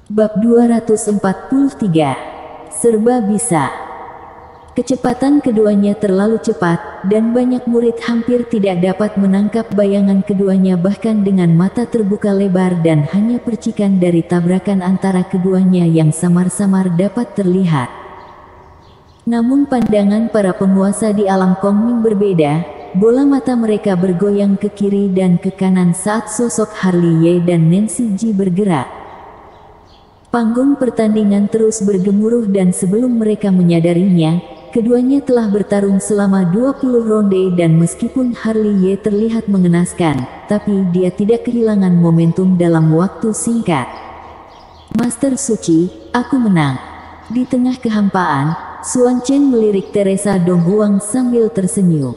Bab 243. Serba bisa. Kecepatan keduanya terlalu cepat, dan banyak murid hampir tidak dapat menangkap bayangan keduanya bahkan dengan mata terbuka lebar dan hanya percikan dari tabrakan antara keduanya yang samar-samar dapat terlihat. Namun pandangan para penguasa di alam Kongming berbeda, bola mata mereka bergoyang ke kiri dan ke kanan saat sosok Harley Ye dan Nancy Ji bergerak. Panggung pertandingan terus bergemuruh dan sebelum mereka menyadarinya, keduanya telah bertarung selama 20 ronde dan meskipun Harley Ye terlihat mengenaskan, tapi dia tidak kehilangan momentum dalam waktu singkat. Master Suci, aku menang. Di tengah kehampaan, Xuan Chen melirik Teresa Donghuang sambil tersenyum.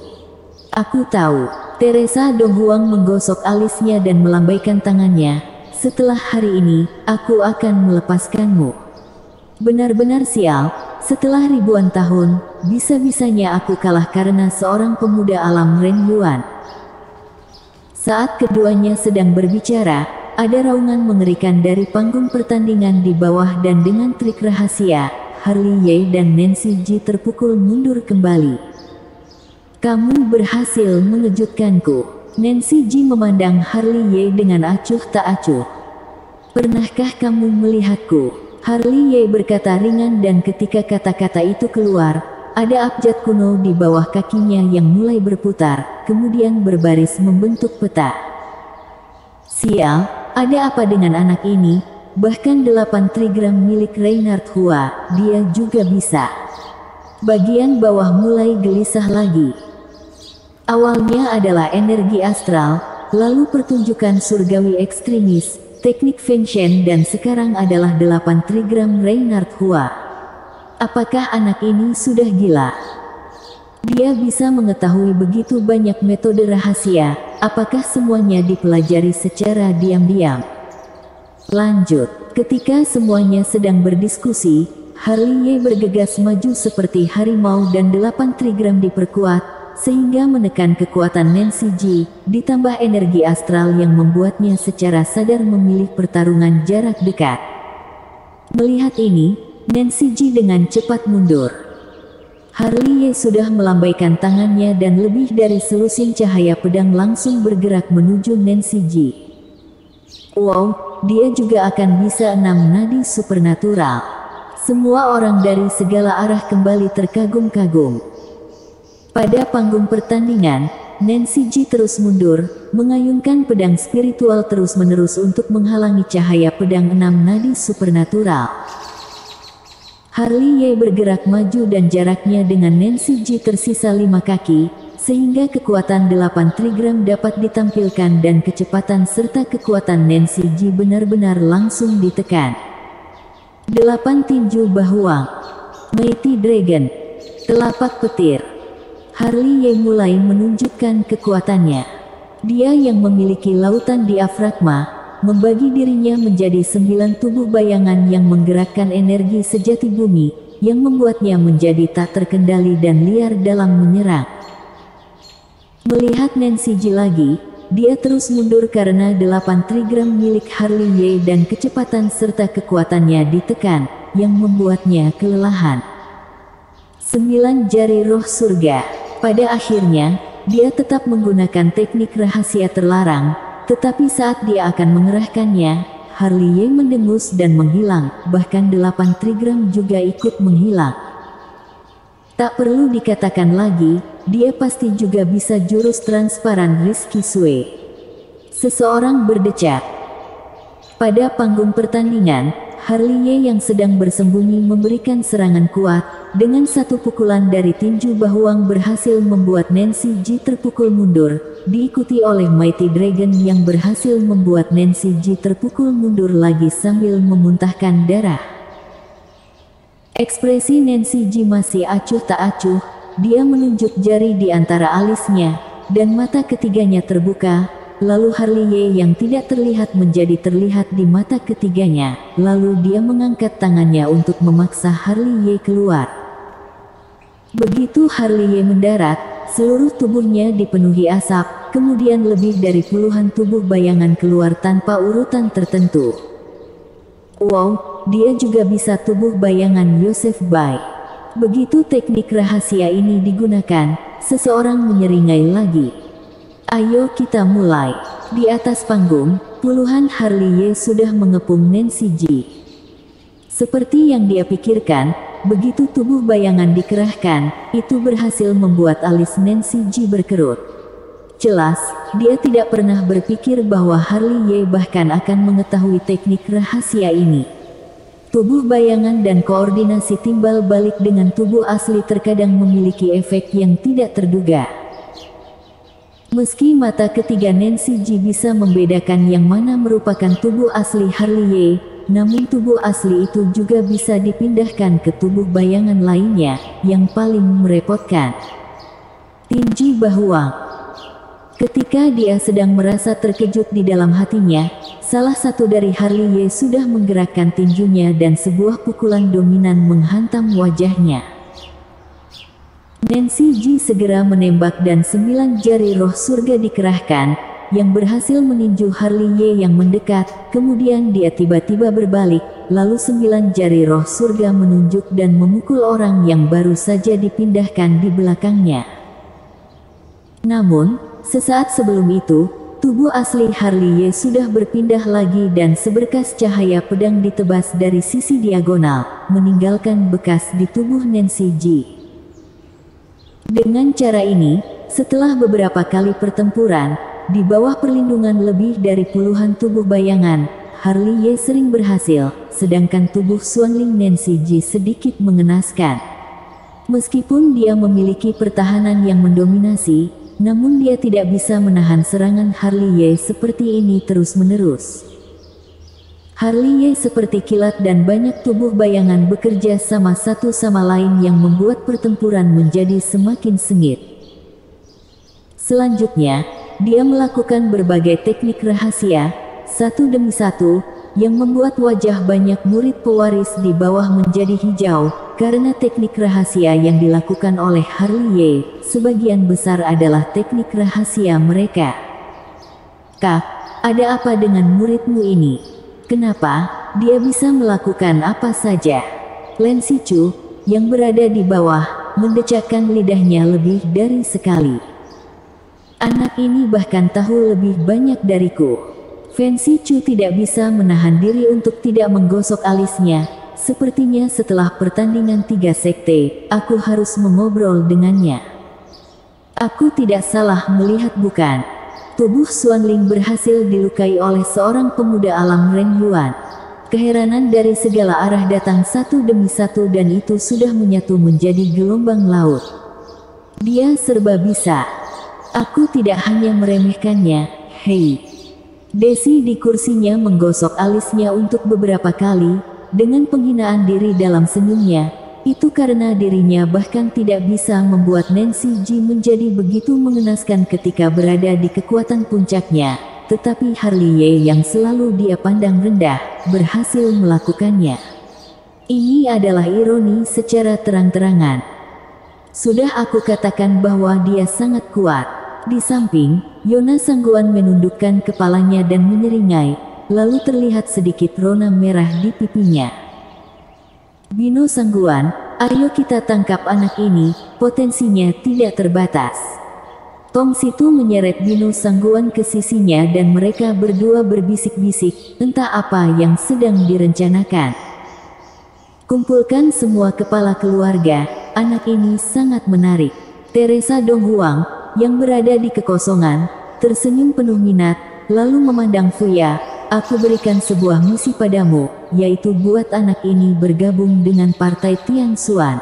Aku tahu. Teresa Donghuang menggosok alisnya dan melambaikan tangannya. Setelah hari ini, aku akan melepaskanmu. Benar-benar sial, setelah ribuan tahun, bisa-bisanya aku kalah karena seorang pemuda alam Ren Yuan. Saat keduanya sedang berbicara, ada raungan mengerikan dari panggung pertandingan di bawah dan dengan trik rahasia, Harley Ye dan Nancy Ji terpukul mundur kembali. Kamu berhasil mengejutkanku. Nancy Ji memandang Harley Ye dengan acuh tak acuh. Pernahkah kamu melihatku? Harley Ye berkata ringan dan ketika kata-kata itu keluar, ada abjad kuno di bawah kakinya yang mulai berputar, kemudian berbaris membentuk peta. Sial, ada apa dengan anak ini? Bahkan 8 trigram milik Reinhard Hua, dia juga bisa. Bagian bawah mulai gelisah lagi. Awalnya adalah energi astral, lalu pertunjukan surgawi ekstremis, teknik Feng Shen dan sekarang adalah 8 trigram Reinhard Hua. Apakah anak ini sudah gila? Dia bisa mengetahui begitu banyak metode rahasia, apakah semuanya dipelajari secara diam-diam? Lanjut, ketika semuanya sedang berdiskusi, Harley Ye bergegas maju seperti harimau dan 8 trigram diperkuat, sehingga menekan kekuatan Nancy Ji, ditambah energi astral yang membuatnya secara sadar memilih pertarungan jarak dekat. Melihat ini, Nancy Ji dengan cepat mundur. Harley Ye sudah melambaikan tangannya dan lebih dari selusin cahaya pedang langsung bergerak menuju Nancy Ji. Wow, dia juga akan bisa 6 nadi supernatural. Semua orang dari segala arah kembali terkagum-kagum. Pada panggung pertandingan, Nancy Ji terus mundur, mengayunkan pedang spiritual terus-menerus untuk menghalangi cahaya pedang 6 nadi supernatural. Harley Ye bergerak maju dan jaraknya dengan Nancy Ji tersisa 5 kaki, sehingga kekuatan 8 trigram dapat ditampilkan dan kecepatan serta kekuatan Nancy Ji benar-benar langsung ditekan. 8 tinju bahuang. Mighty Dragon. Telapak petir. Harley Ye mulai menunjukkan kekuatannya. Dia yang memiliki lautan diafragma, membagi dirinya menjadi 9 tubuh bayangan yang menggerakkan energi sejati bumi, yang membuatnya menjadi tak terkendali dan liar dalam menyerang. Melihat Nancy Ji lagi, dia terus mundur karena 8 trigram milik Harley Ye dan kecepatan serta kekuatannya ditekan, yang membuatnya kelelahan. 9 jari roh surga. Pada akhirnya, dia tetap menggunakan teknik rahasia terlarang, tetapi saat dia akan mengerahkannya, Harley Ye mendengus dan menghilang, bahkan 8 trigram juga ikut menghilang. Tak perlu dikatakan lagi, dia pasti juga bisa jurus transparan Rizky Sue. Seseorang berdecak. Pada panggung pertandingan, Harley Ye yang sedang bersembunyi memberikan serangan kuat, dengan satu pukulan dari tinju bahuang berhasil membuat Nancy Ji terpukul mundur, diikuti oleh Mighty Dragon yang berhasil membuat Nancy Ji terpukul mundur lagi sambil memuntahkan darah. Ekspresi Nancy Ji masih acuh tak acuh, dia menunjuk jari di antara alisnya, dan mata ketiganya terbuka. Lalu Harley Ye yang tidak terlihat menjadi terlihat di mata ketiganya, lalu dia mengangkat tangannya untuk memaksa Harley Ye keluar. Begitu Harley Ye mendarat, seluruh tubuhnya dipenuhi asap, kemudian lebih dari puluhan tubuh bayangan keluar tanpa urutan tertentu. Wow, dia juga bisa tubuh bayangan Yosef Bai. Begitu teknik rahasia ini digunakan, seseorang menyeringai lagi. Ayo kita mulai. Di atas panggung, puluhan Harley sudah mengepung Nancy Ji. Seperti yang dia pikirkan, begitu tubuh bayangan dikerahkan, itu berhasil membuat alis Nancy Ji berkerut. Jelas, dia tidak pernah berpikir bahwa Harley bahkan akan mengetahui teknik rahasia ini. Tubuh bayangan dan koordinasi timbal balik dengan tubuh asli terkadang memiliki efek yang tidak terduga. Meski mata ketiga Nancy Ji bisa membedakan yang mana merupakan tubuh asli Harley, namun tubuh asli itu juga bisa dipindahkan ke tubuh bayangan lainnya, yang paling merepotkan. Tinji Bahuang. Ketika dia sedang merasa terkejut di dalam hatinya, salah satu dari Harley sudah menggerakkan tinjunya dan sebuah pukulan dominan menghantam wajahnya. Nancy Ji segera menembak dan 9 jari roh surga dikerahkan, yang berhasil meninju Harley yang mendekat. Kemudian dia tiba-tiba berbalik, lalu 9 jari roh surga menunjuk dan memukul orang yang baru saja dipindahkan di belakangnya. Namun, sesaat sebelum itu, tubuh asli Harley sudah berpindah lagi dan seberkas cahaya pedang ditebas dari sisi diagonal, meninggalkan bekas di tubuh Nancy Ji. Dengan cara ini, setelah beberapa kali pertempuran, di bawah perlindungan lebih dari puluhan tubuh bayangan, Harley sering berhasil, sedangkan tubuh Xuanling Nancy Ji sedikit mengenaskan. Meskipun dia memiliki pertahanan yang mendominasi, namun dia tidak bisa menahan serangan Harley seperti ini terus-menerus. Harley seperti kilat dan banyak tubuh bayangan bekerja sama satu sama lain yang membuat pertempuran menjadi semakin sengit. Selanjutnya, dia melakukan berbagai teknik rahasia, satu demi satu, yang membuat wajah banyak murid pewaris di bawah menjadi hijau, karena teknik rahasia yang dilakukan oleh Harley, sebagian besar adalah teknik rahasia mereka. Kak, ada apa dengan muridmu ini? Kenapa dia bisa melakukan apa saja? Len Sichu, yang berada di bawah, mendecakkan lidahnya lebih dari sekali. Anak ini bahkan tahu lebih banyak dariku. Fen Sichu tidak bisa menahan diri untuk tidak menggosok alisnya. Sepertinya setelah pertandingan 3 sekte, aku harus mengobrol dengannya. Aku tidak salah melihat bukan? Tubuh Xuanling berhasil dilukai oleh seorang pemuda alam Ren Yuan. Keheranan dari segala arah datang satu demi satu dan itu sudah menyatu menjadi gelombang laut. Dia serba bisa. Aku tidak hanya meremehkannya, hei. Desi di kursinya menggosok alisnya untuk beberapa kali, dengan penghinaan diri dalam senyumnya. Itu karena dirinya bahkan tidak bisa membuat Nancy Ji menjadi begitu mengenaskan ketika berada di kekuatan puncaknya, tetapi Harley yang selalu dia pandang rendah, berhasil melakukannya. Ini adalah ironi secara terang-terangan. Sudah aku katakan bahwa dia sangat kuat. Di samping, Yona Sangguan menundukkan kepalanya dan menyeringai, lalu terlihat sedikit rona merah di pipinya. Bino Sangguan, ayo kita tangkap anak ini, potensinya tidak terbatas. Tong Situ menyeret Bino Sangguan ke sisinya dan mereka berdua berbisik-bisik, entah apa yang sedang direncanakan. Kumpulkan semua kepala keluarga, anak ini sangat menarik. Teresa Donghuang, yang berada di kekosongan, tersenyum penuh minat, lalu memandang Fuya. Aku berikan sebuah misi padamu, yaitu buat anak ini bergabung dengan partai Tian Xuan.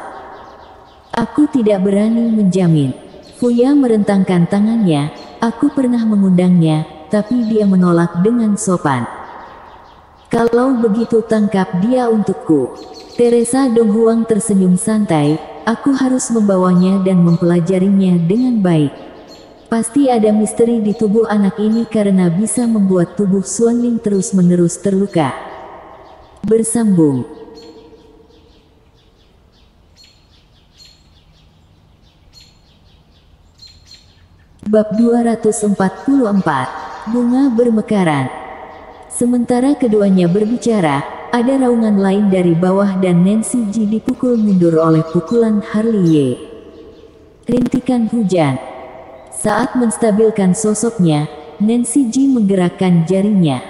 Aku tidak berani menjamin. Fuya merentangkan tangannya, aku pernah mengundangnya, tapi dia menolak dengan sopan. Kalau begitu tangkap dia untukku. Teresa Donghuang tersenyum santai, aku harus membawanya dan mempelajarinya dengan baik. Pasti ada misteri di tubuh anak ini karena bisa membuat tubuh Xuanling terus-menerus terluka. Bersambung. Bab 244, Bunga Bermekaran. Sementara keduanya berbicara, ada raungan lain dari bawah dan Nancy Ji dipukul mundur oleh pukulan Harley Ye. Rintikan hujan. Saat menstabilkan sosoknya, Nancy Ji menggerakkan jarinya.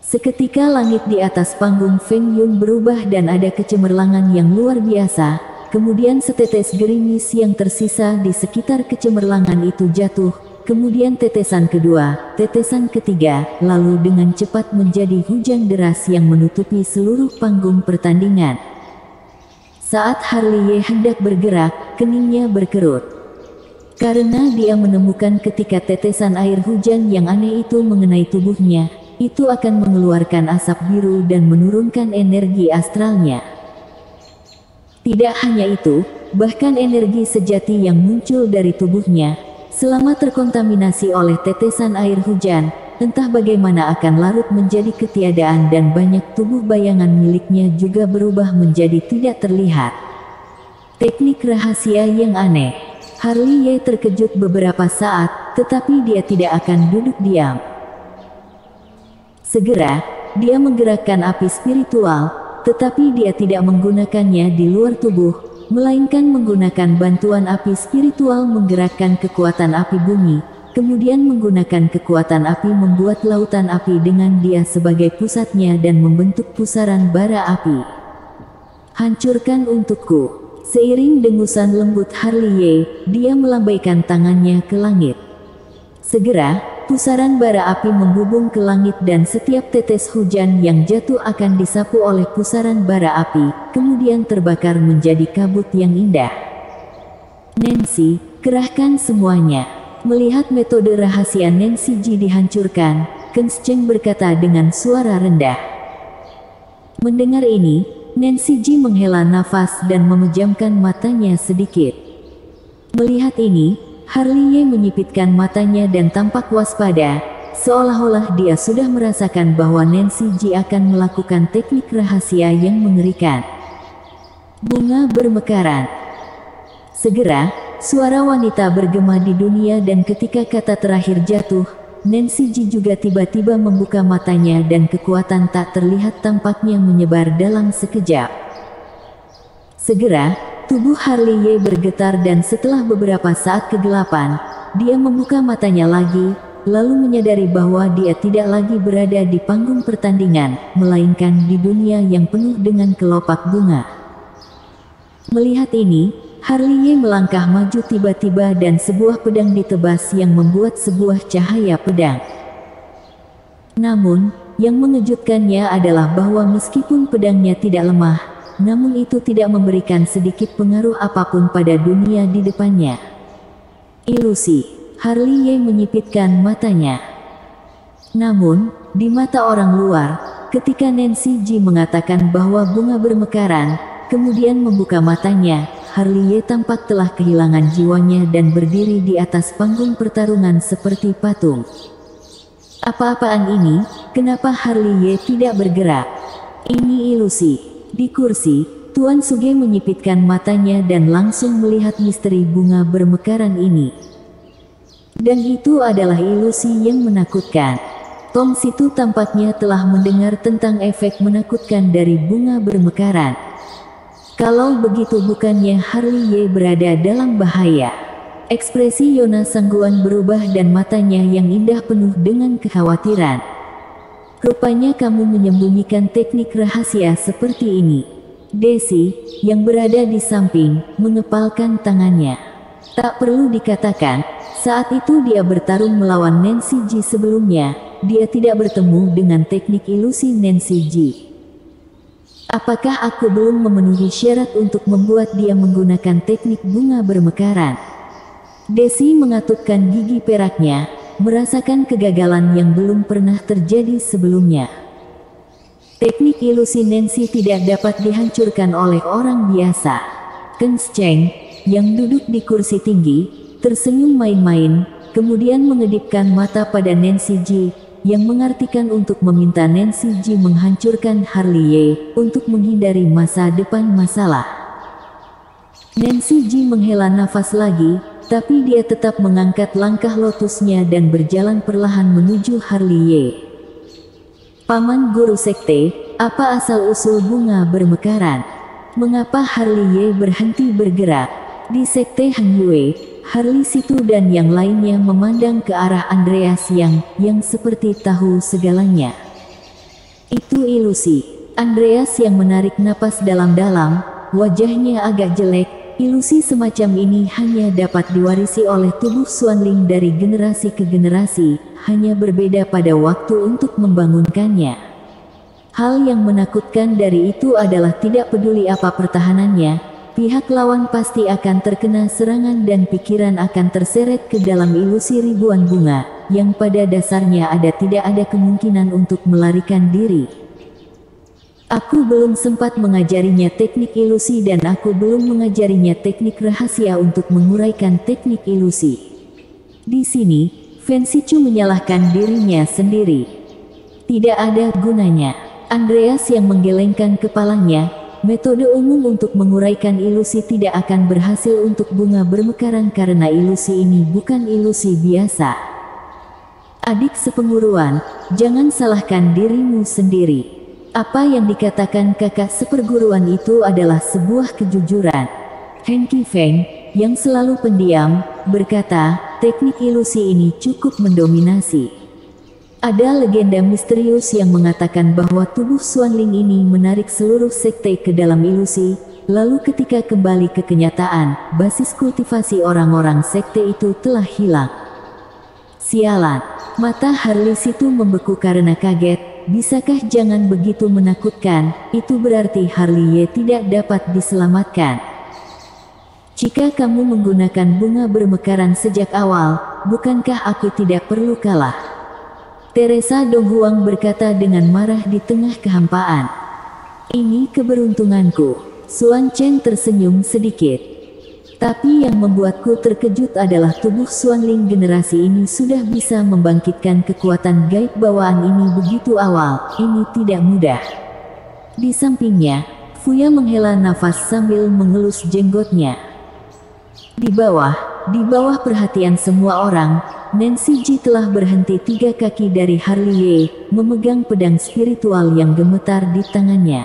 Seketika langit di atas panggung Feng Yun berubah dan ada kecemerlangan yang luar biasa. Kemudian setetes gerimis yang tersisa di sekitar kecemerlangan itu jatuh. Kemudian tetesan kedua, tetesan ketiga, lalu dengan cepat menjadi hujan deras yang menutupi seluruh panggung pertandingan. Saat Harley Ye hendak bergerak, keningnya berkerut. Karena dia menemukan ketika tetesan air hujan yang aneh itu mengenai tubuhnya, itu akan mengeluarkan asap biru dan menurunkan energi astralnya. Tidak hanya itu, bahkan energi sejati yang muncul dari tubuhnya, selama terkontaminasi oleh tetesan air hujan, entah bagaimana akan larut menjadi ketiadaan dan banyak tubuh bayangan miliknya juga berubah menjadi tidak terlihat. Teknik rahasia yang aneh. Harley Ye terkejut beberapa saat, tetapi dia tidak akan duduk diam. Segera, dia menggerakkan api spiritual, tetapi dia tidak menggunakannya di luar tubuh, melainkan menggunakan bantuan api spiritual menggerakkan kekuatan api bumi, kemudian menggunakan kekuatan api membuat lautan api dengan dia sebagai pusatnya dan membentuk pusaran bara api. Hancurkan untukku. Seiring dengusan lembut Harley Ye, dia melambaikan tangannya ke langit. Segera, pusaran bara api membubung ke langit dan setiap tetes hujan yang jatuh akan disapu oleh pusaran bara api, kemudian terbakar menjadi kabut yang indah. Nancy, kerahkan semuanya. Melihat metode rahasia Nancy Ji dihancurkan, Ken Cheng berkata dengan suara rendah. Mendengar ini, Nancy Ji menghela nafas dan memejamkan matanya sedikit. Melihat ini, Harley Ye menyipitkan matanya dan tampak waspada, seolah-olah dia sudah merasakan bahwa Nancy Ji akan melakukan teknik rahasia yang mengerikan. Bunga bermekaran. Segera, suara wanita bergema di dunia dan ketika kata terakhir jatuh, Nancy Ji juga tiba-tiba membuka matanya dan kekuatan tak terlihat tampaknya menyebar dalam sekejap. Segera, tubuh Harley Ye bergetar dan setelah beberapa saat kegelapan, dia membuka matanya lagi, lalu menyadari bahwa dia tidak lagi berada di panggung pertandingan, melainkan di dunia yang penuh dengan kelopak bunga. Melihat ini, Harley Ye melangkah maju tiba-tiba dan sebuah pedang ditebas yang membuat sebuah cahaya pedang. Namun, yang mengejutkannya adalah bahwa meskipun pedangnya tidak lemah, namun itu tidak memberikan sedikit pengaruh apapun pada dunia di depannya. Ilusi. Harley Ye menyipitkan matanya. Namun, di mata orang luar, ketika Nancy Ji mengatakan bahwa bunga bermekaran, kemudian membuka matanya, Harley Ye tampak telah kehilangan jiwanya dan berdiri di atas panggung pertarungan seperti patung. Apa-apaan ini? Kenapa Harley Ye tidak bergerak? Ini ilusi. Di kursi, Tuan Suge menyipitkan matanya dan langsung melihat misteri bunga bermekaran ini. Dan itu adalah ilusi yang menakutkan. Tong Situ tampaknya telah mendengar tentang efek menakutkan dari bunga bermekaran. Kalau begitu bukannya Harley Ye berada dalam bahaya. Ekspresi Yona Sangguan berubah dan matanya yang indah penuh dengan kekhawatiran. Rupanya kamu menyembunyikan teknik rahasia seperti ini. Desi, yang berada di samping, mengepalkan tangannya. Tak perlu dikatakan, saat itu dia bertarung melawan Nancy Ji sebelumnya, dia tidak bertemu dengan teknik ilusi Nancy Ji. Apakah aku belum memenuhi syarat untuk membuat dia menggunakan teknik bunga bermekaran? Desi mengatupkan gigi peraknya, merasakan kegagalan yang belum pernah terjadi sebelumnya. Teknik ilusi Nancy tidak dapat dihancurkan oleh orang biasa. Ken Cheng, yang duduk di kursi tinggi, tersenyum main-main, kemudian mengedipkan mata pada Nancy Ji, yang mengartikan untuk meminta Nancy Ji menghancurkan Harley Ye, untuk menghindari masa depan masalah. Nancy Ji menghela nafas lagi, tapi dia tetap mengangkat langkah lotusnya dan berjalan perlahan menuju Harley Ye. Paman Guru Sekte, apa asal-usul bunga bermekaran? Mengapa Harley Ye berhenti bergerak? Di sekte Hang Yue, Harley Situ dan yang lainnya memandang ke arah Andreas yang seperti tahu segalanya. Itu ilusi. Andreas yang menarik napas dalam-dalam, wajahnya agak jelek. Ilusi semacam ini hanya dapat diwarisi oleh tubuh Xuanling dari generasi ke generasi, hanya berbeda pada waktu untuk membangunkannya. Hal yang menakutkan dari itu adalah tidak peduli apa pertahanannya, pihak lawan pasti akan terkena serangan dan pikiran akan terseret ke dalam ilusi ribuan bunga, yang pada dasarnya tidak ada kemungkinan untuk melarikan diri. Aku belum sempat mengajarinya teknik ilusi dan aku belum mengajarinya teknik rahasia untuk menguraikan teknik ilusi. Di sini, Fen Sichu menyalahkan dirinya sendiri. Tidak ada gunanya. Andreas yang menggelengkan kepalanya, metode umum untuk menguraikan ilusi tidak akan berhasil untuk bunga bermekaran karena ilusi ini bukan ilusi biasa. Adik sepenguruan, jangan salahkan dirimu sendiri. Apa yang dikatakan kakak seperguruan itu adalah sebuah kejujuran. Heng Qifeng, yang selalu pendiam, berkata, teknik ilusi ini cukup mendominasi. Ada legenda misterius yang mengatakan bahwa tubuh Xuanling ini menarik seluruh sekte ke dalam ilusi, lalu ketika kembali ke kenyataan, basis kultivasi orang-orang sekte itu telah hilang. Sialan, mata Harley Situ membeku karena kaget. Bisakah jangan begitu menakutkan, itu berarti Harley Ye tidak dapat diselamatkan. Jika kamu menggunakan bunga bermekaran sejak awal, bukankah aku tidak perlu kalah? Teresa Donghuang berkata dengan marah di tengah kehampaan. Ini keberuntunganku. Xuan Chen tersenyum sedikit. Tapi yang membuatku terkejut adalah tubuh Xuanling generasi ini sudah bisa membangkitkan kekuatan gaib bawaan ini begitu awal, ini tidak mudah. Di sampingnya, Fuya menghela nafas sambil mengelus jenggotnya. Di bawah perhatian semua orang, Nancy Ji telah berhenti 3 kaki dari Harley Ye, memegang pedang spiritual yang gemetar di tangannya.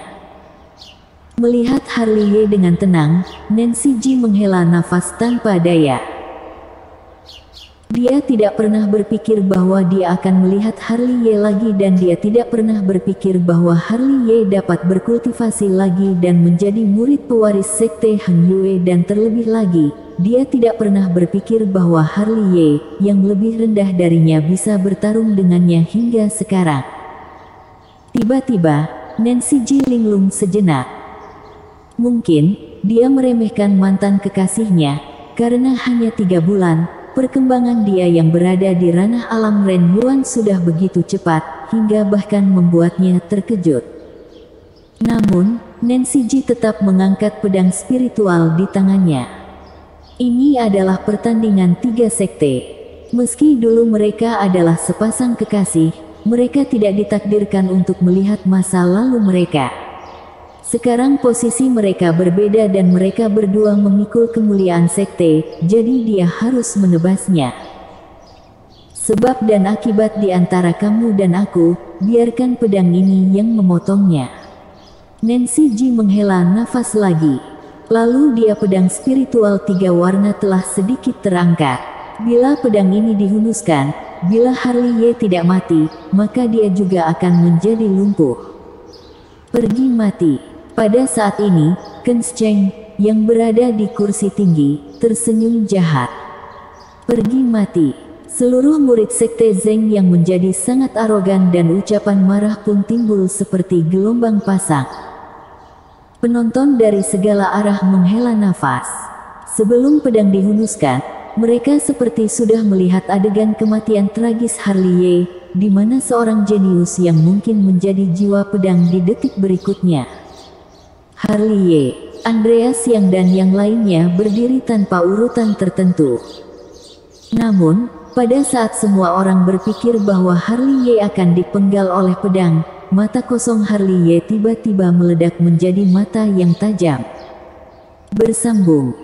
Melihat Harley Ye dengan tenang, Nancy Ji menghela nafas tanpa daya. Dia tidak pernah berpikir bahwa dia akan melihat Harley Ye lagi dan dia tidak pernah berpikir bahwa Harley Ye dapat berkultivasi lagi dan menjadi murid pewaris sekte Hang Yue dan terlebih lagi, dia tidak pernah berpikir bahwa Harley Ye, yang lebih rendah darinya bisa bertarung dengannya hingga sekarang. Tiba-tiba, Nancy Ji linglung sejenak. Mungkin, dia meremehkan mantan kekasihnya, karena hanya 3 bulan, perkembangan dia yang berada di ranah alam Ren Yuan sudah begitu cepat, hingga bahkan membuatnya terkejut. Namun, Nancy Ji tetap mengangkat pedang spiritual di tangannya. Ini adalah pertandingan 3 sekte. Meski dulu mereka adalah sepasang kekasih, mereka tidak ditakdirkan untuk melihat masa lalu mereka. Sekarang posisi mereka berbeda dan mereka berdua memikul kemuliaan sekte, jadi dia harus menebasnya. Sebab dan akibat di antara kamu dan aku, biarkan pedang ini yang memotongnya. Nancy Ji menghela nafas lagi. Lalu dia pedang spiritual 3 warna telah sedikit terangkat. Bila pedang ini dihunuskan, bila Harley Ye tidak mati, maka dia juga akan menjadi lumpuh. Pergi mati. Pada saat ini, Ken Cheng, yang berada di kursi tinggi, tersenyum jahat. Pergi mati. Seluruh murid sekte Zeng yang menjadi sangat arogan dan ucapan marah pun timbul seperti gelombang pasang. Penonton dari segala arah menghela nafas. Sebelum pedang dihunuskan, mereka seperti sudah melihat adegan kematian tragis Harley Ye, di mana seorang jenius yang mungkin menjadi jiwa pedang di detik berikutnya. Harley Ye, Andreas Yang dan yang lainnya berdiri tanpa urutan tertentu. Namun, pada saat semua orang berpikir bahwa Harley Ye akan dipenggal oleh pedang, mata kosong Harley Ye tiba-tiba meledak menjadi mata yang tajam. Bersambung.